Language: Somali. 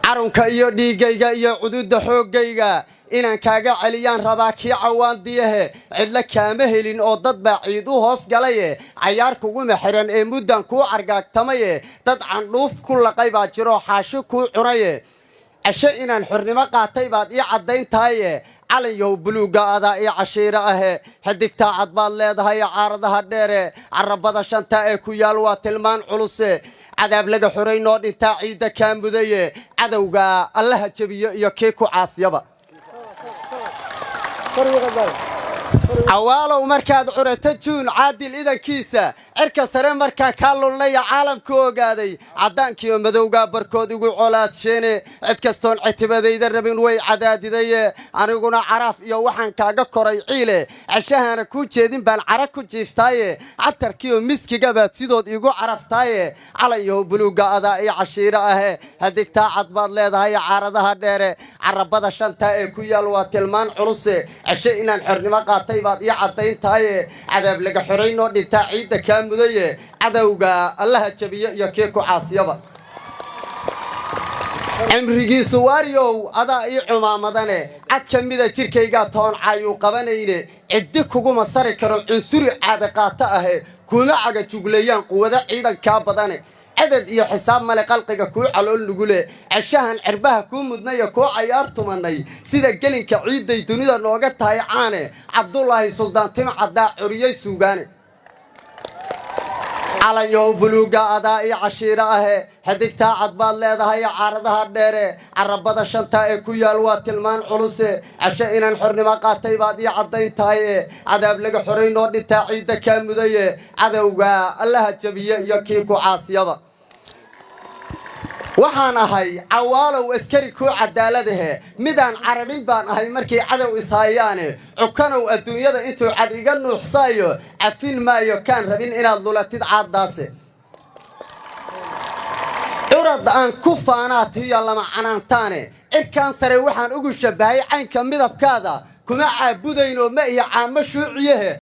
carunka iyo dhiigayga iyo cududa xoogayga inaan kaaga celiyaan rabaa kii cawaandiyahe cidla kaama helin oo dad baa ciid u hoos galaye cayaar kuguma xiran ee muddan kuu cargaagtamaye dad candhuuf ku laqay baa jiro xaashi kuu cunaye casho inaan xornimo qaatay baad ii caddayn tahaye calanyahow buluugga adaa ii cashiiro ahe xidigtaa cad baad leedahay caaradaha dheere carabada shanta ee ku yaal waa tilmaan culuse cadaab laga xoray noo dhintaa ciidda kaa mudaye cadowga allaha jebiyo iyo kii ku caasyaba عوالو مركاد عرته جون عادل إذا كيسة عركة سر مركا كالون ليا عالم كوجادي عدان كيو مذوقا بركود يقول علات شيني عدكستون عتبة إذا ربين وي عداد ذي أنا يقولنا عرف يوحن كاجا كوري عيله عشان كوتشي دين بان عركو جيفتاي عتر كيو مسكي جابت سيدود يقول عرفتاي على يو بلوجا أداء عشيرة هديك تاعد بالله هاي عارضها ديره عربة شنتا كويا الواتلمان عروسه عشان الحرن ما قاطي بعد يعطين تاي عذاب لك حرين ودي عيد كام ذي عذوقا الله تبي يكيكو عاصيبا أمريكي سواريو أدا عمامدانه عد كميدا تركيغا تون عايو قبانينه عدكو مسار كرم عنصري عادقاته كونا عاقا تقليان قوة عيدا كابدانه عدد iyo xisaab male qalqiga ku calool lugule cashahan cirbaha ku mudnaya ku ciyaartu manay sida gelinka ciiday dunida looga tahay caane Cabdullaahi Suldaan Timcada curiyay suugaane calayo buluuga adaa iyo cashiira hadigta cad baad leedahay caaradaha dheere carabada shanta ee ku yaal waa tilmaan culuse casha inaan xornimo qaatay baad ii cadayn tahay cadaab laga xoreyn oo dhinta ciida ka mudaye cadawga allaha jabiye iyo kii ku caasiyada waxaan ahay cawaalow askari ku cadaaladahe midaan carabin baan ahay markii cadow isaayaane cukanow adduunyada intuu cad iga nuuxsaayo afin maayo kaan rabin inaad lulatid caadaase urad aan ku faanaatiyo lama canaantaane irkaan sare waxaan ugu shabahay caynka midabkaada kuma caabudayno ma iyo caamo shuuciyahe